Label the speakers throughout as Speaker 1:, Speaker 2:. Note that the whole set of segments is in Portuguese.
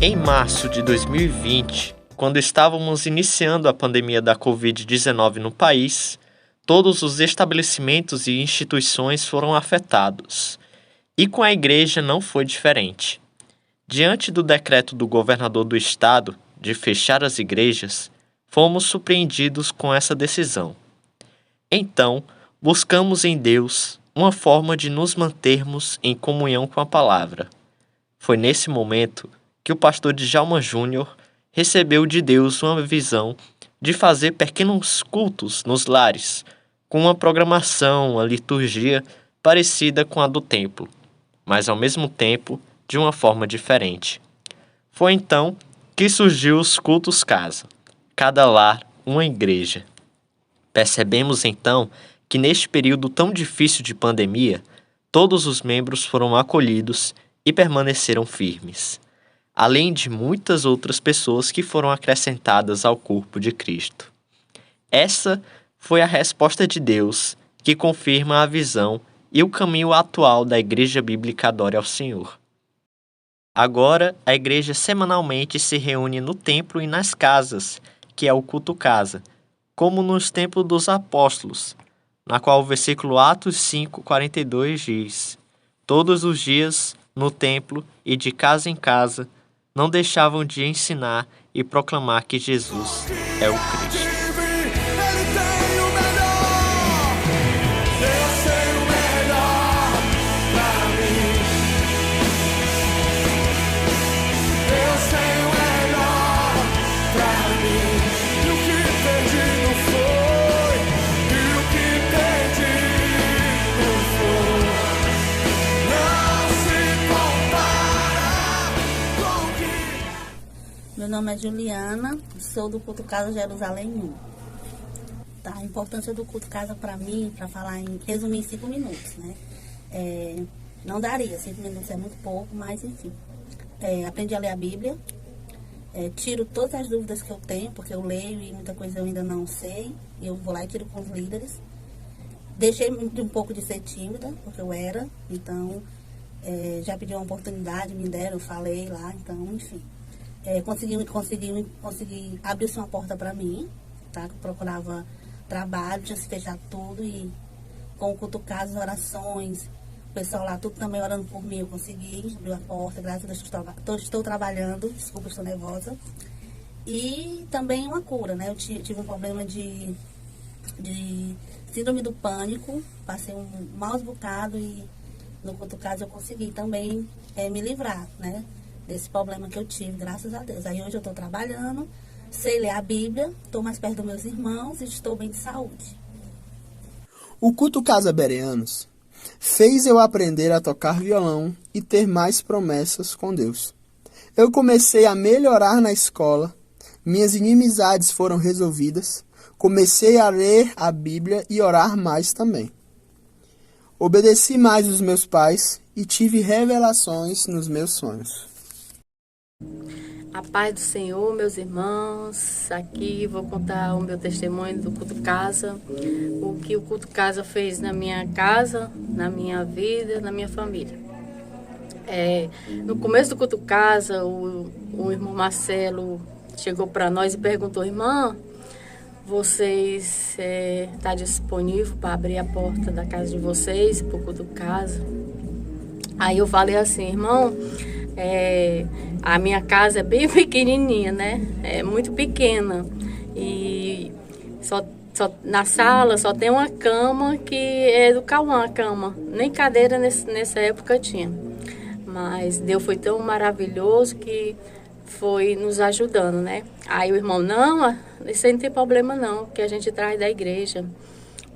Speaker 1: Em março de 2020, quando estávamos iniciando a pandemia da Covid-19 no país, todos os estabelecimentos e instituições foram afetados. E com a igreja não foi diferente. Diante do decreto do governador do estado de fechar as igrejas, fomos surpreendidos com essa decisão. Então, buscamos em Deus uma forma de nos mantermos em comunhão com a palavra. Foi nesse momento que o pastor Djalma Júnior recebeu de Deus uma visão de fazer pequenos cultos nos lares, com uma programação, uma liturgia parecida com a do templo, mas ao mesmo tempo de uma forma diferente. Foi então que surgiu os cultos casa, cada lar uma igreja. Percebemos então que neste período tão difícil de pandemia, todos os membros foram acolhidos e permaneceram firmes, além de muitas outras pessoas que foram acrescentadas ao corpo de Cristo. Essa foi a resposta de Deus, que confirma a visão e o caminho atual da Igreja Bíblica Adore ao Senhor. Agora, a igreja semanalmente se reúne no templo e nas casas, que é o culto casa, como nos templos dos apóstolos, na qual o versículo Atos 5:42 diz: todos os dias, no templo e de casa em casa, não deixavam de ensinar e proclamar que Jesus é o Cristo.
Speaker 2: Meu nome é Juliana, sou do Culto Casa Jerusalém 1. Tá, a importância do Culto Casa para mim, para falar resumir em 5 minutos, né? Não daria, 5 minutos é muito pouco, mas enfim. Aprendi a ler a Bíblia, tiro todas as dúvidas que eu tenho, porque eu leio e muita coisa eu ainda não sei, e eu vou lá e tiro com os líderes. Deixei um pouco de ser tímida, porque eu era, então já pedi uma oportunidade, me deram, eu falei lá, então enfim. Consegui abrir uma porta para mim, tá? Eu procurava trabalho, tinha se fechado tudo e com o culto casa, orações, o pessoal lá tudo também orando por mim, eu consegui abrir a porta, graças a Deus estou trabalhando, desculpa, estou nervosa. E também uma cura, né? Eu tive um problema de síndrome do pânico, passei um maus bocado e no culto casa eu consegui também me livrar, né? Desse problema que eu tive, graças a Deus. Aí hoje eu estou trabalhando, sei ler a Bíblia, estou mais perto dos meus irmãos e estou bem de saúde.
Speaker 3: O culto Casa Bereanos fez eu aprender a tocar violão e ter mais promessas com Deus. Eu comecei a melhorar na escola, minhas inimizades foram resolvidas, comecei a ler a Bíblia e orar mais também. Obedeci mais os meus pais e tive revelações nos meus sonhos.
Speaker 4: A paz do Senhor, meus irmãos. Aqui vou contar o meu testemunho do Culto Casa, o que o Culto Casa fez na minha casa, na minha vida, na minha família. No começo do Culto Casa, o irmão Marcelo chegou para nós e perguntou: irmã, vocês estão disponível para abrir a porta da casa de vocês para o Culto Casa? Aí eu falei assim: irmão, a minha casa é bem pequenininha, né? É muito pequena. E só na sala só tem uma cama que é do Cauã, a cama. Nem cadeira nessa época tinha. Mas Deus foi tão maravilhoso que foi nos ajudando, né? Aí o irmão: não, isso aí não tem problema não, que a gente traz da igreja.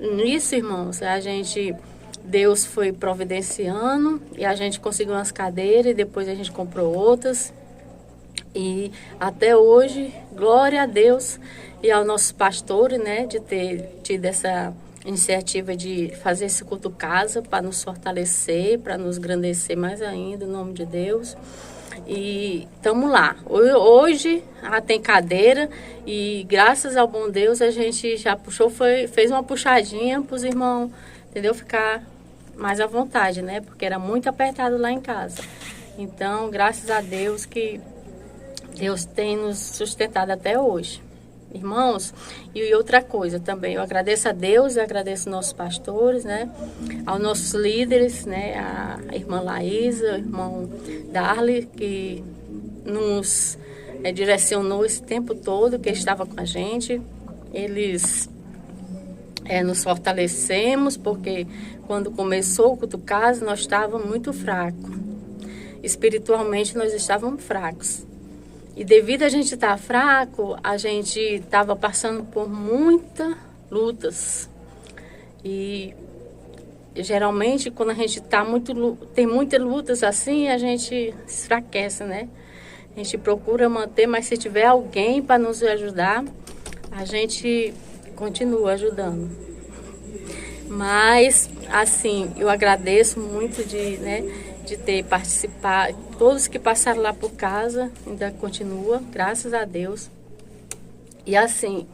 Speaker 4: Nisso, irmãos, Deus foi providenciando e a gente conseguiu umas cadeiras e depois a gente comprou outras. E até hoje, glória a Deus e aos nossos pastores, né, de ter tido essa iniciativa de fazer esse culto casa para nos fortalecer, para nos engrandecer mais ainda, em nome de Deus. E estamos lá. Hoje tem cadeira e graças ao bom Deus a gente já fez uma puxadinha para os irmãos, entendeu? Ficar mais à vontade, né? Porque era muito apertado lá em casa. Então, graças a Deus que Deus tem nos sustentado até hoje. Irmãos, e outra coisa também, eu agradeço a Deus, eu agradeço aos nossos pastores, né, aos nossos líderes, né, a irmã Laísa, o irmão Darly, que nos direcionou esse tempo todo, que estava com a gente. Eles nos fortalecemos, porque quando começou o culto casa, nós estávamos muito fracos. Espiritualmente, nós estávamos fracos. E devido a gente estar fraco, a gente estava passando por muitas lutas. E geralmente, quando a gente tem muitas lutas assim, a gente se enfraquece, né? A gente procura manter, mas se tiver alguém para nos ajudar, a gente continua ajudando. Mas, assim, eu agradeço muito de ter participado. Todos que passaram lá por casa ainda continua, graças a Deus. E assim,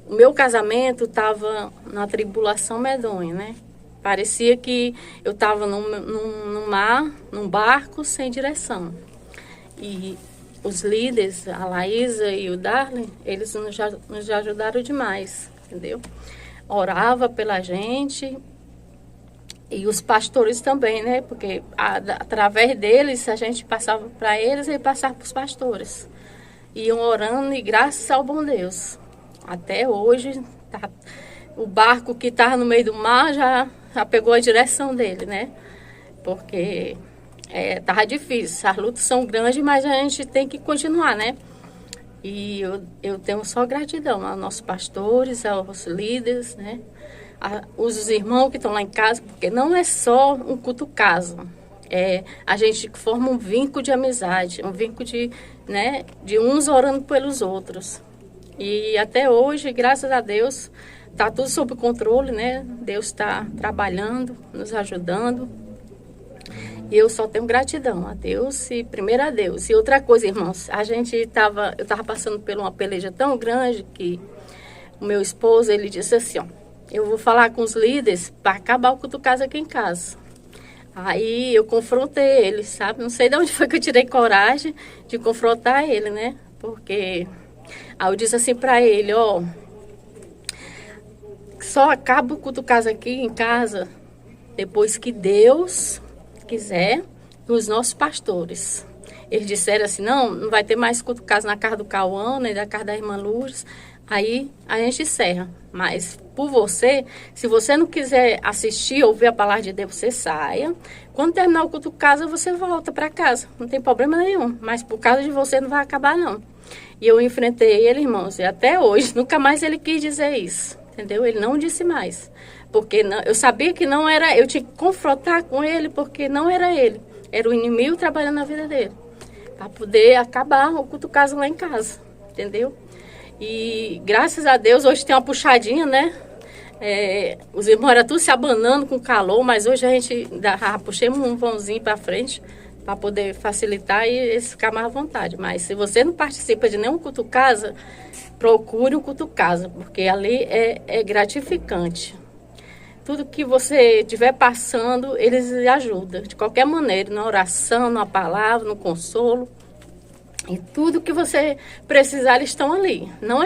Speaker 4: o meu casamento estava na tribulação medonha, né? Parecia que eu estava num mar, num barco sem direção. E os líderes, a Laísa e o Darley, eles nos ajudaram demais, entendeu? Orava pela gente. E os pastores também, né? Porque através deles, a gente passava para eles e passava para os pastores. Iam orando e graças ao bom Deus. Até hoje, o barco que estava no meio do mar já pegou a direção dele, né? Porque estava difícil. As lutas são grandes, mas a gente tem que continuar, né? E eu tenho só gratidão aos nossos pastores, aos líderes, né? Os irmãos que estão lá em casa, porque não é só um culto casa, a gente forma um vínculo de amizade, um vínculo de uns orando pelos outros. E até hoje, graças a Deus, está tudo sob controle, né? Deus está trabalhando, nos ajudando. E eu só tenho gratidão a Deus e primeiro a Deus. E outra coisa, irmãos, eu estava passando por uma peleja tão grande que o meu esposo, ele disse assim, ó, eu vou falar com os líderes para acabar o culto casa aqui em casa. Aí eu confrontei ele, sabe? Não sei de onde foi que eu tirei coragem de confrontar ele, né? Porque aí eu disse assim para ele, ó, só acaba o culto casa aqui em casa depois que Deus quiser e os nossos pastores. Eles disseram assim, não vai ter mais culto casa na casa do Cauã, nem da casa da irmã Lourdes. Aí a gente encerra. Mas por você, se você não quiser assistir, ouvir a palavra de Deus, você saia. Quando terminar o culto casa, você volta para casa. Não tem problema nenhum. Mas por causa de você não vai acabar, não. E eu enfrentei ele, irmãos, e até hoje, nunca mais ele quis dizer isso. Entendeu? Ele não disse mais. Porque eu sabia que não era... Eu tinha que confrontar com ele, porque não era ele. Era o inimigo trabalhando na vida dele. Para poder acabar o culto casa lá em casa. Entendeu? E graças a Deus hoje tem uma puxadinha, né? Os irmãos eram tudo se abanando com calor, mas hoje a gente puxamos um vãozinho para frente para poder facilitar e eles ficar mais à vontade. Mas se você não participa de nenhum culto casa, procure um culto casa, porque ali é gratificante. Tudo que você estiver passando, eles ajudam de qualquer maneira, na oração, na palavra, no consolo. E tudo que você precisar, eles estão ali. Não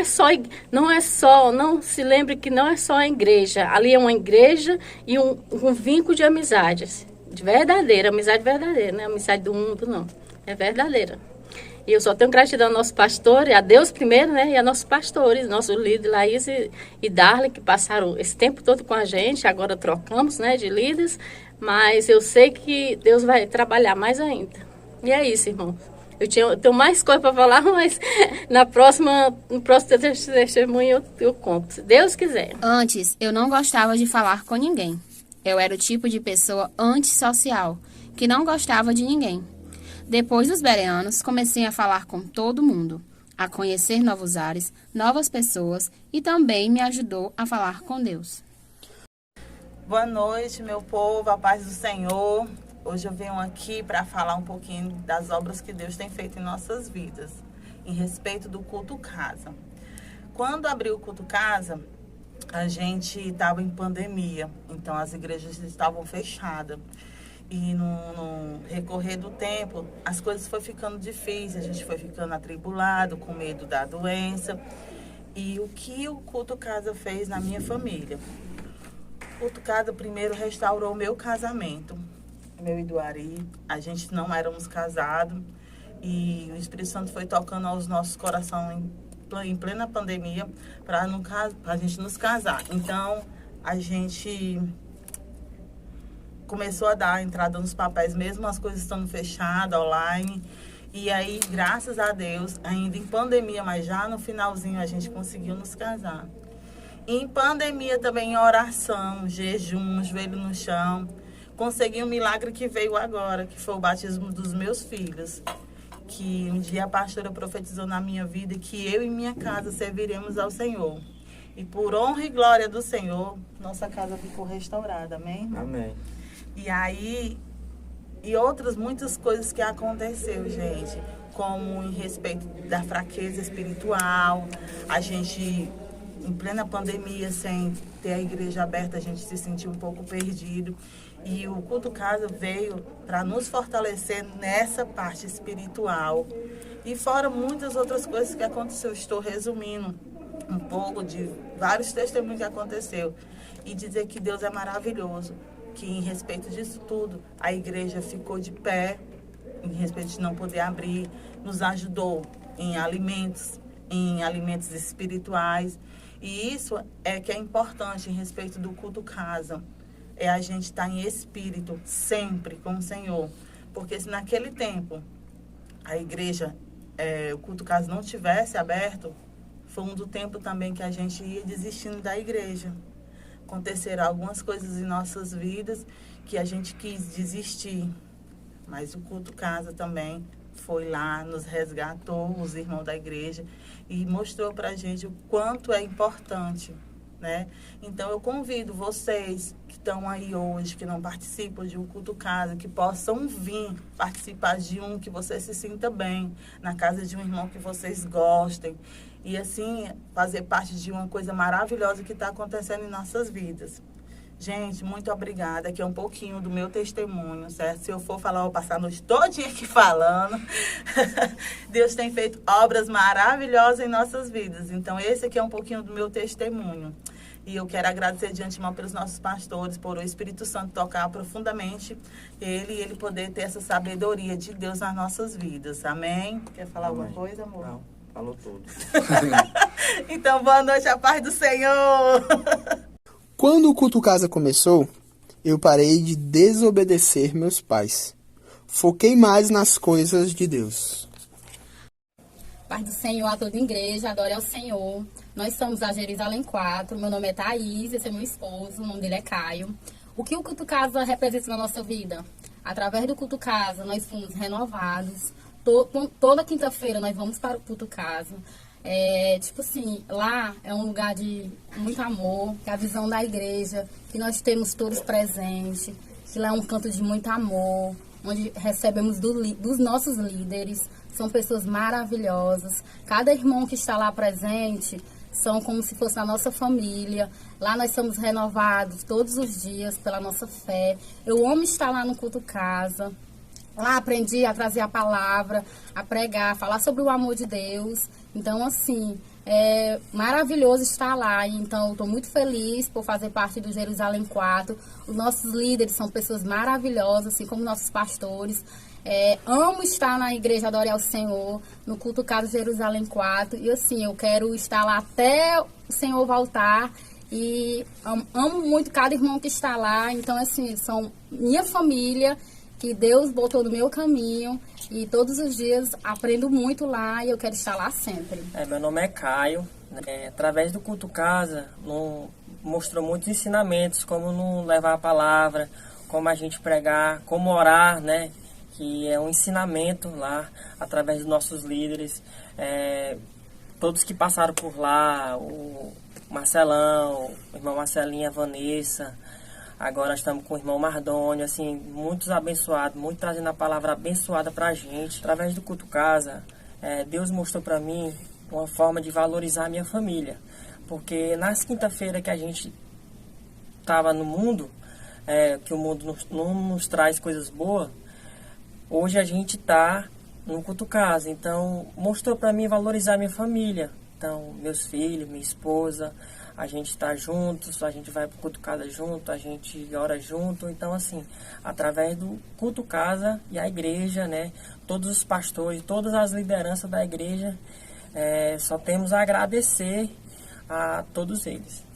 Speaker 4: se lembre que não é só a igreja. Ali é uma igreja e um vínculo de amizades. De verdadeira, amizade verdadeira, não é amizade do mundo, não. É verdadeira. E eu só tenho gratidão ao nosso pastor, a Deus primeiro, né? E a nossos pastores, nossos líderes, Laís e Darley, que passaram esse tempo todo com a gente. Agora trocamos, né, de líderes. Mas eu sei que Deus vai trabalhar mais ainda. E é isso, irmãos. Eu tenho mais coisa para falar, mas no próximo testemunho eu conto, se Deus quiser.
Speaker 5: Antes, eu não gostava de falar com ninguém. Eu era o tipo de pessoa antissocial, que não gostava de ninguém. Depois dos bereanos, comecei a falar com todo mundo, a conhecer novos ares, novas pessoas e também me ajudou a falar com Deus.
Speaker 6: Boa noite, meu povo, a paz do Senhor. Hoje eu venho aqui para falar um pouquinho das obras que Deus tem feito em nossas vidas, em respeito do culto casa. Quando abriu o culto casa, a gente estava em pandemia, então as igrejas estavam fechadas. E no recorrer do tempo, as coisas foram ficando difíceis, a gente foi ficando atribulado, com medo da doença. E o que o Culto Casa fez na minha família? O Culto Casa primeiro restaurou o meu casamento, meu e do Ari. A gente não éramos casados e o Espírito Santo foi tocando aos nossos corações em plena pandemia para a gente nos casar. Então, a gente começou a dar a entrada nos papéis, mesmo as coisas estando fechadas, online. E aí, graças a Deus, ainda em pandemia, mas já no finalzinho, a gente conseguiu nos casar. E em pandemia também, em oração, jejum, joelho no chão, consegui um milagre que veio agora, que foi o batismo dos meus filhos. Que um dia a pastora profetizou na minha vida que eu e minha casa serviremos ao Senhor. E por honra e glória do Senhor, nossa casa ficou restaurada, amém?
Speaker 7: Amém.
Speaker 6: E aí, e outras muitas coisas que aconteceu, gente, como em respeito da fraqueza espiritual, a gente, em plena pandemia, sem ter a igreja aberta, a gente se sentiu um pouco perdido. E o Culto Casa veio para nos fortalecer nessa parte espiritual. E fora muitas outras coisas que aconteceu, estou resumindo um pouco de vários testemunhos que aconteceu. E dizer que Deus é maravilhoso, que em respeito disso tudo, a igreja ficou de pé, em respeito de não poder abrir, nos ajudou em alimentos espirituais. E isso é que é importante em respeito do Culto Casa. É a gente estar em espírito sempre com o Senhor. Porque se naquele tempo a igreja, o Culto Casa não tivesse aberto, foi um do tempo também que a gente ia desistindo da igreja. Aconteceram algumas coisas em nossas vidas que a gente quis desistir. Mas o Culto Casa também foi lá, nos resgatou, os irmãos da igreja, e mostrou pra gente o quanto é importante, né? Então eu convido vocês que estão aí hoje, que não participam de um Culto Casa, que possam vir participar de um que você se sinta bem, na casa de um irmão que vocês gostem, e assim fazer parte de uma coisa maravilhosa que está acontecendo em nossas vidas. Gente, muito obrigada. Aqui é um pouquinho do meu testemunho, certo? Se eu for falar, eu vou passar a noite todinha aqui falando. Deus tem feito obras maravilhosas em nossas vidas. Então, esse aqui é um pouquinho do meu testemunho. E eu quero agradecer de antemão pelos nossos pastores, por o Espírito Santo tocar profundamente ele e ele poder ter essa sabedoria de Deus nas nossas vidas. Amém? Quer falar alguma coisa, amor?
Speaker 7: Não, falou tudo.
Speaker 6: Então, boa noite, a paz do Senhor.
Speaker 3: Quando o Culto Casa começou, eu parei de desobedecer meus pais. Foquei mais nas coisas de Deus.
Speaker 5: Paz do Senhor a toda a igreja, adore ao Senhor. Nós somos a Jerusalém 4, meu nome é Thaís, esse é meu esposo, o nome dele é Caio. O que o Culto Casa representa na nossa vida? Através do Culto Casa, nós fomos renovados. Toda quinta-feira nós vamos para o Culto Casa. Tipo assim, lá é um lugar de muito amor, que é a visão da igreja, que nós temos todos presentes, que lá é um canto de muito amor, onde recebemos dos nossos líderes, são pessoas maravilhosas. Cada irmão que está lá presente são como se fosse a nossa família. Lá nós somos renovados todos os dias pela nossa fé. Eu amo estar lá no Culto Casa. Lá aprendi a trazer a palavra, a pregar, falar sobre o amor de Deus. Então, assim, é maravilhoso estar lá. Então, eu estou muito feliz por fazer parte do Jerusalém 4. Os nossos líderes são pessoas maravilhosas, assim como nossos pastores. Amo estar na igreja Adore ao Senhor, no Culto Casa Jerusalém 4. E, assim, eu quero estar lá até o Senhor voltar. E amo muito cada irmão que está lá. Então, assim, são minha família, que Deus botou no meu caminho, e todos os dias aprendo muito lá e eu quero estar lá sempre.
Speaker 7: Meu nome é Caio. Através do Culto Casa, mostrou muitos ensinamentos, como não levar a palavra, como a gente pregar, como orar, né? Que é um ensinamento lá, através dos nossos líderes. Todos que passaram por lá, o Marcelão, o irmão Marcelinha, a Vanessa. Agora estamos com o irmão Mardônio, assim, muitos abençoados, muito trazendo a palavra abençoada para a gente. Através do Culto Casa, Deus mostrou para mim uma forma de valorizar a minha família. Porque nas quinta-feiras que a gente estava no mundo, que o mundo não nos traz coisas boas, hoje a gente está no culto casa. Então, mostrou para mim valorizar minha família. Então, meus filhos, minha esposa, a gente está juntos, a gente vai para o culto casa junto, a gente ora junto. Então, assim, através do culto casa e a igreja, né, todos os pastores, todas as lideranças da igreja, só temos a agradecer a todos eles.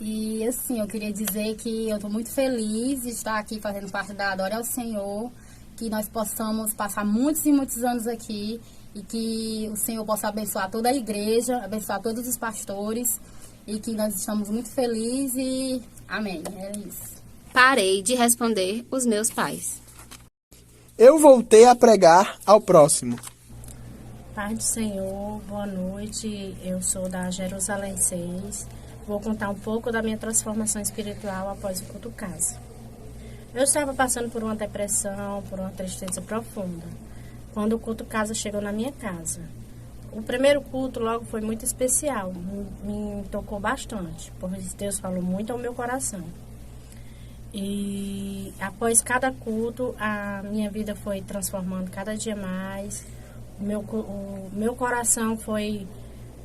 Speaker 8: E assim, eu queria dizer que eu estou muito feliz de estar aqui fazendo parte da Adore ao Senhor, que nós possamos passar muitos e muitos anos aqui e que o Senhor possa abençoar toda a igreja, abençoar todos os pastores e que nós estamos muito felizes e amém. É isso.
Speaker 5: Parei de responder os meus pais.
Speaker 3: Eu voltei a pregar ao próximo.
Speaker 9: Paz do Senhor, boa noite. Eu sou da Jerusalém 6. Vou contar um pouco da minha transformação espiritual após o culto casa. Eu estava passando por uma depressão, por uma tristeza profunda, quando o culto casa chegou na minha casa. O primeiro culto logo foi muito especial, me tocou bastante, pois Deus falou muito ao meu coração. E após cada culto, a minha vida foi transformando cada dia mais, o meu coração foi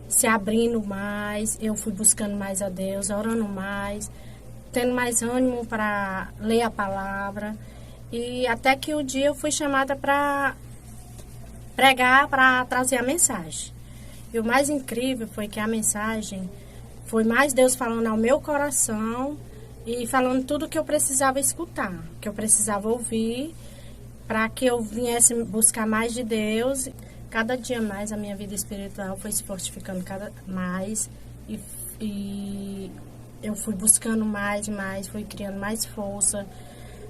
Speaker 9: se abrindo mais, eu fui buscando mais a Deus, orando mais, tendo mais ânimo para ler a palavra. E até que o dia eu fui chamada para pregar, para trazer a mensagem. E o mais incrível foi que a mensagem foi mais Deus falando ao meu coração e falando tudo que eu precisava escutar, que eu precisava ouvir, para que eu viesse buscar mais de Deus. Cada dia mais a minha vida espiritual foi se fortificando cada mais e eu fui buscando mais e mais, fui criando mais força,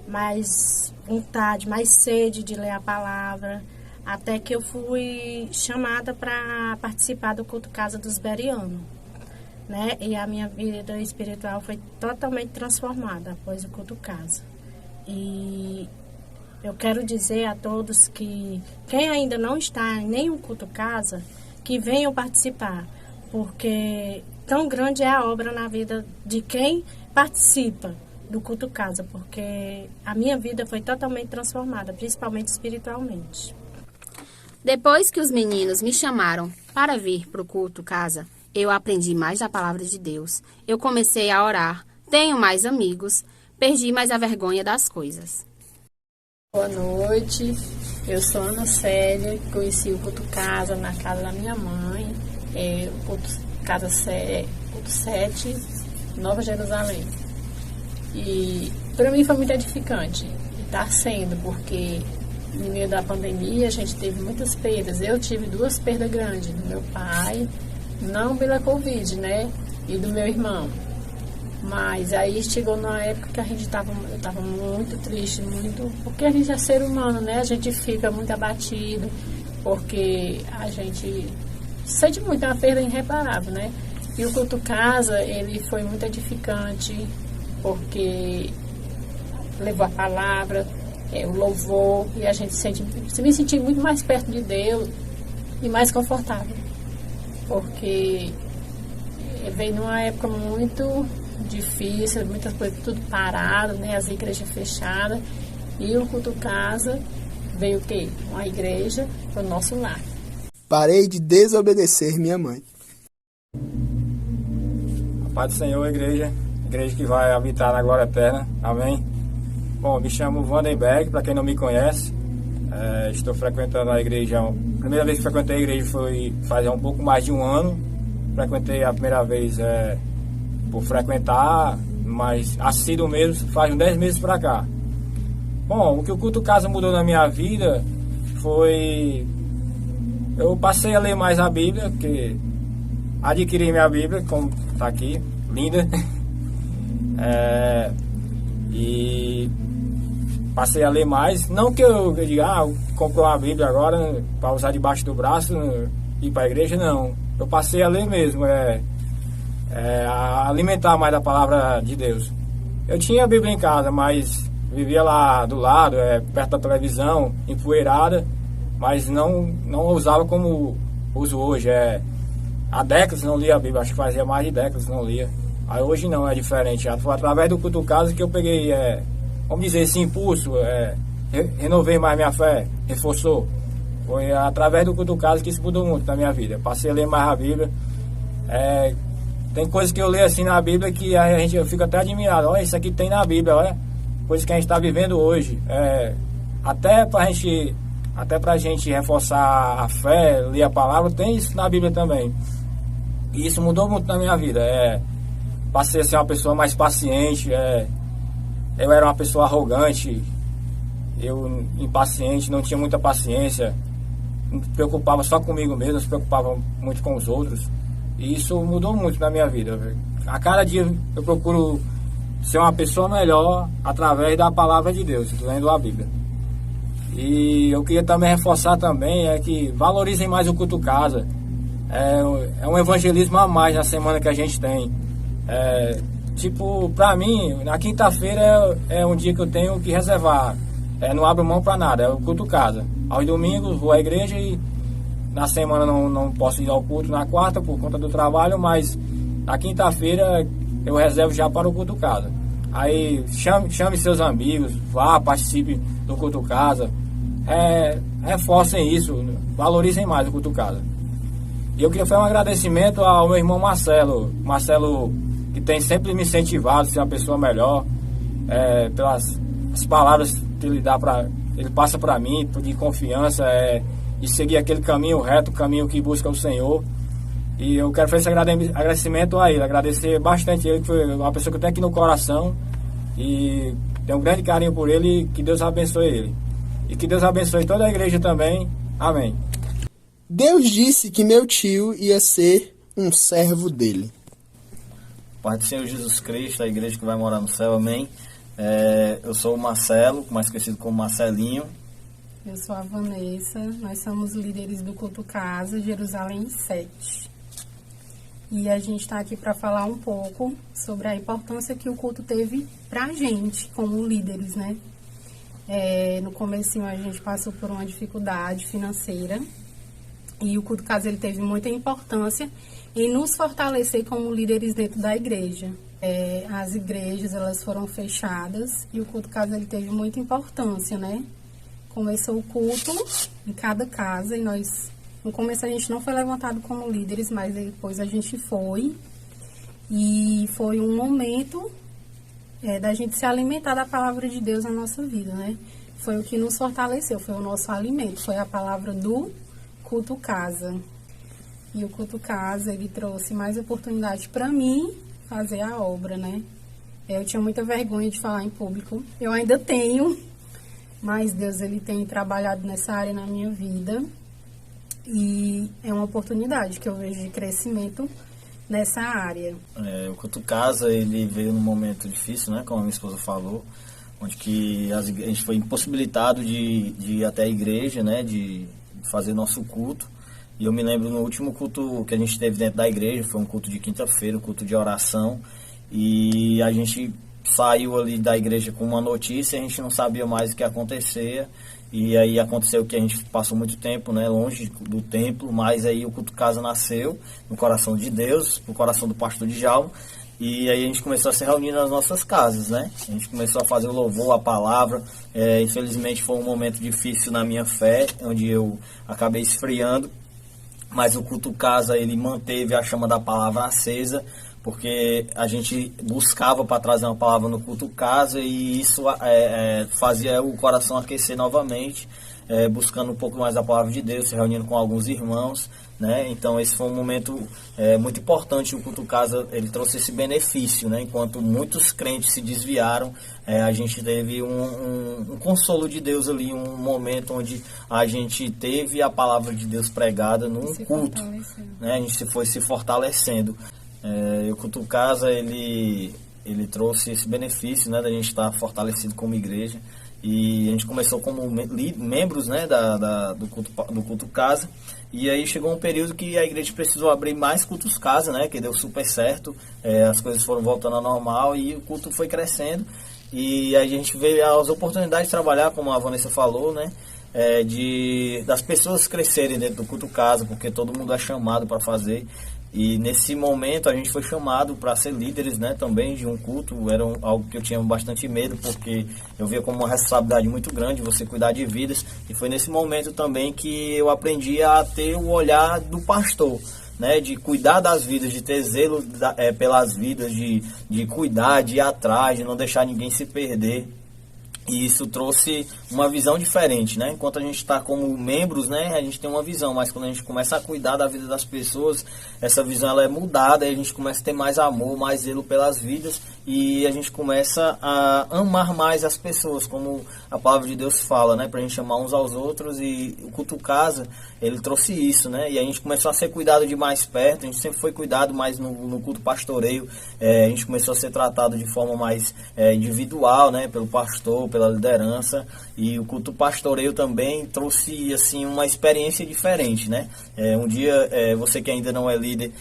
Speaker 9: mais vontade, mais sede de ler a palavra, até que eu fui chamada para participar do culto casa dos Bereanos, né? E a minha vida espiritual foi totalmente transformada após o culto casa. E eu quero dizer a todos que quem ainda não está em nenhum culto casa, que venham participar, porque tão grande é a obra na vida de quem participa do culto casa, porque a minha vida foi totalmente transformada, principalmente espiritualmente.
Speaker 5: Depois que os meninos me chamaram para vir para o culto casa, eu aprendi mais da palavra de Deus. Eu comecei a orar, tenho mais amigos, perdi mais a vergonha das coisas.
Speaker 9: Boa noite, eu sou Ana Célia, conheci o culto casa na casa da minha mãe, o culto casa culto 7, Nova Jerusalém. E para mim foi muito edificante, e está sendo, porque no meio da pandemia a gente teve muitas perdas. Eu tive 2 perdas grandes, do meu pai, não pela Covid, né, e do meu irmão. Mas aí chegou numa época que eu estava muito triste, porque a gente é ser humano, né? A gente fica muito abatido, porque a gente sente muito, é uma perda irreparável, né? E o culto casa, ele foi muito edificante, porque levou a palavra, o louvor, e a gente me senti muito mais perto de Deus e mais confortável, porque veio numa época muito difícil, muitas coisas tudo parado, né? As igrejas fechadas, e o culto casa veio o quê? Uma igreja para o nosso lar.
Speaker 3: Parei de desobedecer minha mãe.
Speaker 10: A paz do Senhor, igreja que vai habitar na glória eterna, amém. Bom, me chamo Vandenberg, para quem não me conhece, estou frequentando a igreja. A primeira vez que frequentei a igreja foi faz um pouco mais de um ano. Frequentei a primeira vez por frequentar, mas assíduo mesmo faz uns 10 meses para cá. Bom, o que o culto casa mudou na minha vida foi... Eu passei a ler mais a Bíblia, porque adquiri minha Bíblia, como está aqui, linda. E passei a ler mais. Não que eu diga, comprou uma Bíblia agora para usar debaixo do braço e ir para a igreja, não. Eu passei a ler mesmo, a alimentar mais da palavra de Deus. Eu tinha a Bíblia em casa, mas vivia lá do lado, perto da televisão, empoeirada, mas não usava como uso hoje. Há décadas não lia a Bíblia, acho que fazia mais de décadas não lia Aí hoje não, é diferente. Foi através do culto casa que eu peguei, vamos dizer, esse impulso, renovei mais minha fé, reforçou. Foi através do culto casa que isso mudou muito na minha vida. Passei a ler mais a Bíblia. Tem coisas que eu leio assim na Bíblia que eu fico até admirado. Olha, isso aqui tem na Bíblia, olha. Coisas que a gente está vivendo hoje. Até pra gente reforçar a fé, ler a palavra, tem isso na Bíblia também. E isso mudou muito na minha vida. Passei a ser uma pessoa mais paciente. Eu era uma pessoa arrogante, eu impaciente, não tinha muita paciência, me preocupava só comigo mesmo, não se preocupava muito com os outros. E isso mudou muito na minha vida. A cada dia eu procuro ser uma pessoa melhor através da palavra de Deus, lendo a Bíblia. E eu queria também reforçar também que valorizem mais o culto casa. É um evangelismo a mais na semana que a gente tem. Tipo, pra mim, na quinta-feira é um dia que eu tenho que reservar. Não abro mão pra nada, é o culto casa. Aos domingos vou à igreja e na semana não posso ir ao culto na quarta por conta do trabalho, mas na quinta-feira eu reservo já para o culto casa. Aí chame seus amigos, vá, participe do culto casa. Reforcem isso, valorizem mais o culto casa. E eu queria fazer um agradecimento ao meu irmão Marcelo, que tem sempre me incentivado a ser uma pessoa melhor, pelas as palavras que ele passa para mim, de confiança, e seguir aquele caminho reto, o caminho que busca o Senhor. E eu quero fazer esse agradecimento a ele, agradecer bastante ele, que foi uma pessoa que eu tenho aqui no coração, e tenho um grande carinho por ele, e que Deus abençoe ele. E que Deus abençoe toda a igreja também. Amém.
Speaker 3: Deus disse que meu tio ia ser um servo dele.
Speaker 11: Pai do Senhor Jesus Cristo, a igreja que vai morar no céu, amém. Eu sou o Marcelo, mais conhecido como Marcelinho.
Speaker 9: Eu sou a Vanessa, nós somos líderes do culto casa Jerusalém 7. E a gente está aqui para falar um pouco sobre a importância que o culto teve para a gente, como líderes, né? No comecinho a gente passou por uma dificuldade financeira e o culto casa ele teve muita importância em nos fortalecer como líderes dentro da igreja. As igrejas elas foram fechadas e o culto casa ele teve muita importância, né? Começou o culto em cada casa e nós, no começo a gente não foi levantado como líderes, mas depois a gente foi. E foi um momento da gente se alimentar da palavra de Deus na nossa vida, né? Foi o que nos fortaleceu, foi o nosso alimento, foi a palavra do culto casa. E o culto casa, ele trouxe mais oportunidade para mim fazer a obra, né? Eu tinha muita vergonha de falar em público, eu ainda tenho, mas Deus, ele tem trabalhado nessa área na minha vida e é uma oportunidade que eu vejo de crescimento nessa área.
Speaker 11: O culto casa, ele veio num momento difícil, né, como a minha esposa falou, onde que a gente foi impossibilitado de ir até a igreja, né, de fazer nosso culto. E eu me lembro no último culto que a gente teve dentro da igreja, foi um culto de quinta-feira, um culto de oração, e a gente saiu ali da igreja com uma notícia, a gente não sabia mais o que acontecia, e aí aconteceu que a gente passou muito tempo, né, longe do templo, mas aí o culto casa nasceu no coração de Deus, no coração do pastor Djalma, e aí a gente começou a se reunir nas nossas casas, né, a gente começou a fazer o louvor, a palavra. Infelizmente foi um momento difícil na minha fé, onde eu acabei esfriando, mas o culto casa ele manteve a chama da palavra acesa, porque a gente buscava para trazer uma palavra no culto casa e isso fazia o coração aquecer novamente, buscando um pouco mais da palavra de Deus, se reunindo com alguns irmãos, né? Então esse foi um momento muito importante. O culto casa ele trouxe esse benefício, né? Enquanto muitos crentes se desviaram, a gente teve um consolo de Deus ali, um momento onde a gente teve a palavra de Deus pregada num culto, né? A gente foi se fortalecendo. O culto casa ele trouxe esse benefício, né, da gente estar fortalecido como igreja, e a gente começou como membros, né, do culto casa, e aí chegou um período que a igreja precisou abrir mais cultos casa, né, que deu super certo, as coisas foram voltando ao normal e o culto foi crescendo, e aí a gente veio as oportunidades de trabalhar, como a Vanessa falou, né, das pessoas crescerem dentro do culto casa, porque todo mundo é chamado para fazer. E nesse momento a gente foi chamado para ser líderes, né, também de um culto. Era algo que eu tinha bastante medo, porque eu via como uma responsabilidade muito grande você cuidar de vidas. E foi nesse momento também que eu aprendi a ter o olhar do pastor, né, de cuidar das vidas, de ter zelo pelas vidas, de cuidar, de ir atrás, de não deixar ninguém se perder. E isso trouxe uma visão diferente, né? Enquanto a gente está como membros, né, a gente tem uma visão, mas quando a gente começa a cuidar da vida das pessoas, essa visão ela é mudada, e a gente começa a ter mais amor, mais zelo pelas vidas, e a gente começa a amar mais as pessoas, como a palavra de Deus fala, né, pra gente amar uns aos outros. E o culto casa, ele trouxe isso, né, e a gente começou a ser cuidado de mais perto. A gente sempre foi cuidado mais no culto pastoreio, a gente começou a ser tratado de forma mais individual, né, pelo pastor, pela liderança. E o culto pastoreio também trouxe assim uma experiência diferente, né? Um dia você que ainda não é líder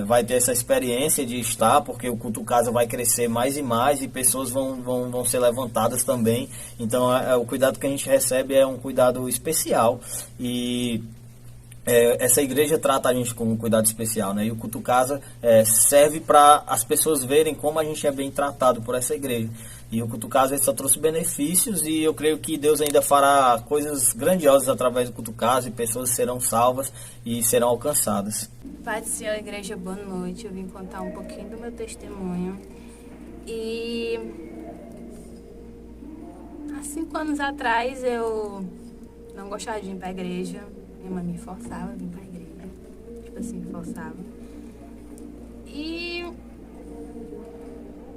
Speaker 11: vai ter essa experiência de estar, porque o culto casa vai crescer mais e mais, e pessoas vão ser levantadas também. Então o cuidado que a gente recebe é um cuidado especial, e essa igreja trata a gente com um cuidado especial, né? E o culto casa serve para as pessoas verem como a gente é bem tratado por essa igreja. E o culto casa só trouxe benefícios, e eu creio que Deus ainda fará coisas grandiosas através do culto casa, e pessoas serão salvas e serão alcançadas.
Speaker 12: Pai do Senhor, igreja, boa noite. Eu vim contar um pouquinho do meu testemunho. E há 5 anos atrás eu não gostava de ir para a igreja. Minha mãe me forçava a vir para a igreja. Tipo assim, me forçava. E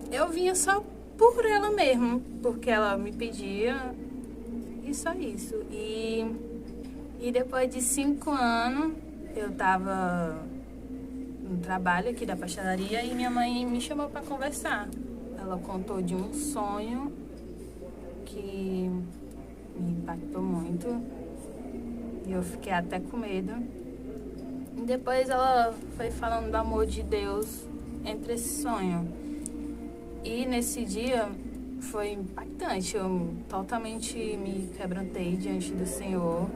Speaker 12: eu vinha só por ela mesmo, porque ela me pedia, e só isso. E depois de 5 anos, eu tava no trabalho aqui da pastelaria, e minha mãe me chamou para conversar. Ela contou de um sonho que me impactou muito, e eu fiquei até com medo. E depois ela foi falando do amor de Deus entre esse sonho. E nesse dia foi impactante, eu totalmente me quebrantei diante do Senhor.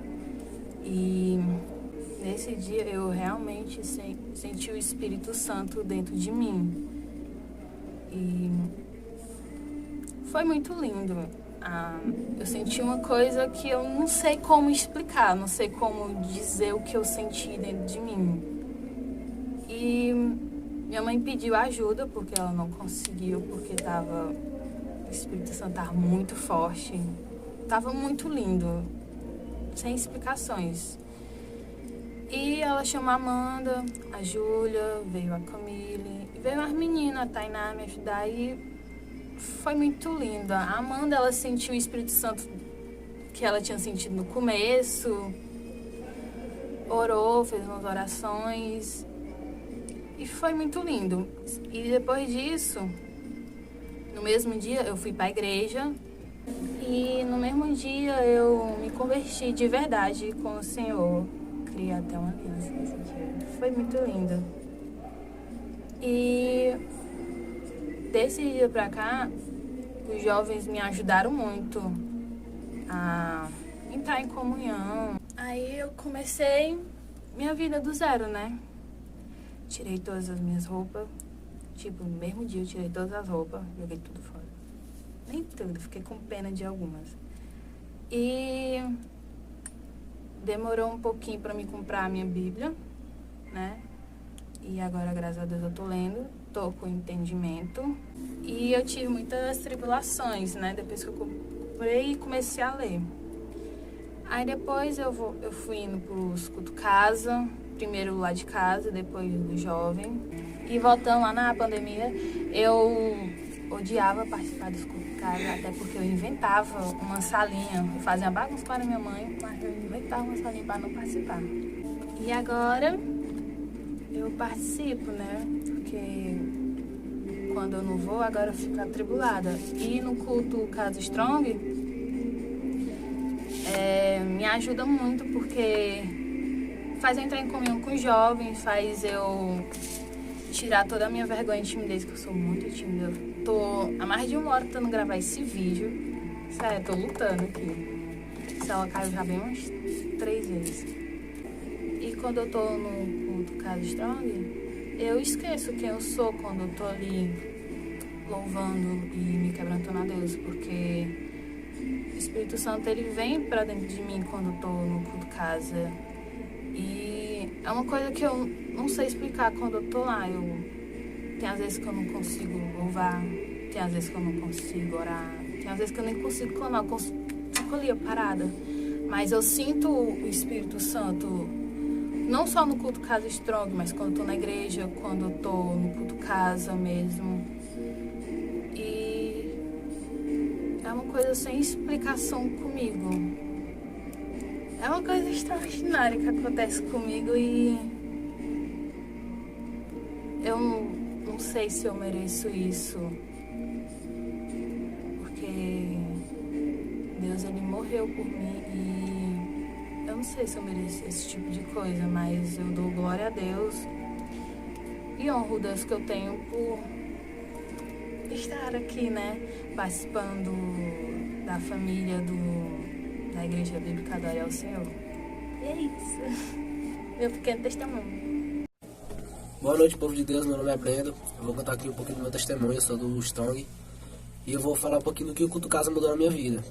Speaker 12: E nesse dia eu realmente senti o Espírito Santo dentro de mim. E foi muito lindo. Eu senti uma coisa que eu não sei como explicar, não sei como dizer o que eu senti dentro de mim. E minha mãe pediu ajuda, porque ela não conseguiu, porque o Espírito Santo estava muito forte. Estava muito lindo, sem explicações. E ela chamou a Amanda, a Júlia, veio a Camille, veio as meninas, a Tainá, me ajudar, e foi muito linda. A Amanda, ela sentiu o Espírito Santo que ela tinha sentido no começo, orou, fez umas orações, e foi muito lindo. E depois disso, no mesmo dia, eu fui para a igreja. E no mesmo dia, eu me converti de verdade com o Senhor. Criei até uma aliança nesse dia. Foi muito lindo. E desse dia para cá, os jovens me ajudaram muito a entrar em comunhão. Aí eu comecei minha vida do zero, né? Tirei todas as minhas roupas. Tipo, no mesmo dia eu tirei todas as roupas, joguei tudo fora. Nem tudo, fiquei com pena de algumas. E demorou um pouquinho para me comprar a minha Bíblia, né? E agora, graças a Deus, eu tô lendo, tô com entendimento. E eu tive muitas tribulações, né? Depois que eu comprei e comecei a ler. Aí depois eu fui indo pros culto casa, primeiro lá de casa, depois do jovem. E voltando lá na pandemia, eu odiava participar dos cultos de casa, até porque eu inventava uma salinha. Eu fazia bagunça para minha mãe, mas eu inventava uma salinha para não participar. E agora eu participo, né? Porque quando eu não vou, agora eu fico atribulada. E no culto Casa Strong, me ajuda muito, porque faz eu entrar em comunhão com os jovens, faz eu tirar toda a minha vergonha e timidez, que eu sou muito tímida. Eu tô há mais de 1 hora tentando gravar esse vídeo. Sério, tô lutando aqui. ela caiu já bem umas 3 vezes. E quando eu tô no culto Casa Strong, eu esqueço quem eu sou quando eu tô ali louvando e me quebrantando a Deus, porque o Espírito Santo, ele vem pra dentro de mim quando eu tô no culto Casa. E é uma coisa que eu não sei explicar quando eu tô lá. Tem às vezes que eu não consigo louvar, tem às vezes que eu não consigo orar, tem às vezes que eu nem consigo clamar, eu fico ali parada. Mas eu sinto o Espírito Santo, não só no culto Casa Strong, mas quando eu tô na igreja, quando eu tô no culto Casa mesmo. E é uma coisa sem explicação comigo. É uma coisa extraordinária que acontece comigo e eu não sei se eu mereço isso, porque Deus, ele morreu por mim e eu não sei se eu mereço esse tipo de coisa, mas eu dou glória a Deus e honro o Deus que eu tenho por estar aqui, né, participando da família da Igreja Bíblica Adore ao Senhor. E é isso. Meu pequeno testemunho.
Speaker 13: Boa noite, povo de Deus. Meu nome é Brendo. Eu vou contar aqui um pouquinho do meu testemunho. Eu sou do Strong. E eu vou falar um pouquinho do que o culto Casa mudou na minha vida.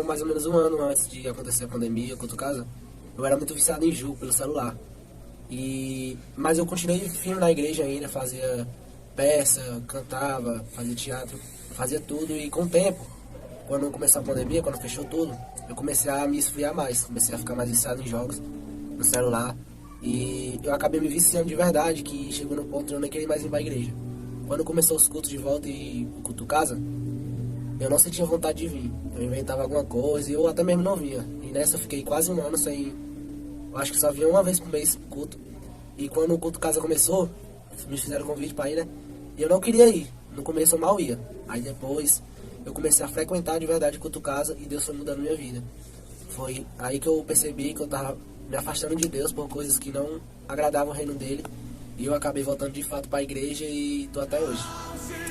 Speaker 13: Mais ou menos um ano antes de acontecer a pandemia, o culto Casa, eu era muito viciado em jogo pelo celular. Mas eu continuei firme na igreja ainda, fazia peça, cantava, fazia teatro, fazia tudo. E com o tempo, quando começou a pandemia, quando fechou tudo, eu comecei a me esfriar mais, comecei a ficar mais viciado em jogos, no celular, e eu acabei me viciando de verdade, que chegou no ponto de eu nem querer mais ir pra igreja. Quando começou os cultos de volta e o culto Casa, eu não sentia vontade de vir, eu inventava alguma coisa e eu até mesmo não vinha. E nessa eu fiquei quase um ano sem, eu acho que só vinha uma vez por mês pro culto. E quando o culto Casa começou, me fizeram convite pra ir, né, e eu não queria ir, no começo eu mal ia, aí depois eu comecei a frequentar de verdade o culto Casa e Deus foi mudando minha vida. Foi aí que eu percebi que eu tava me afastando de Deus por coisas que não agradavam o reino dele. E eu acabei voltando de fato para a igreja e tô até hoje.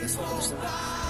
Speaker 13: Esse foi o meu testemunho.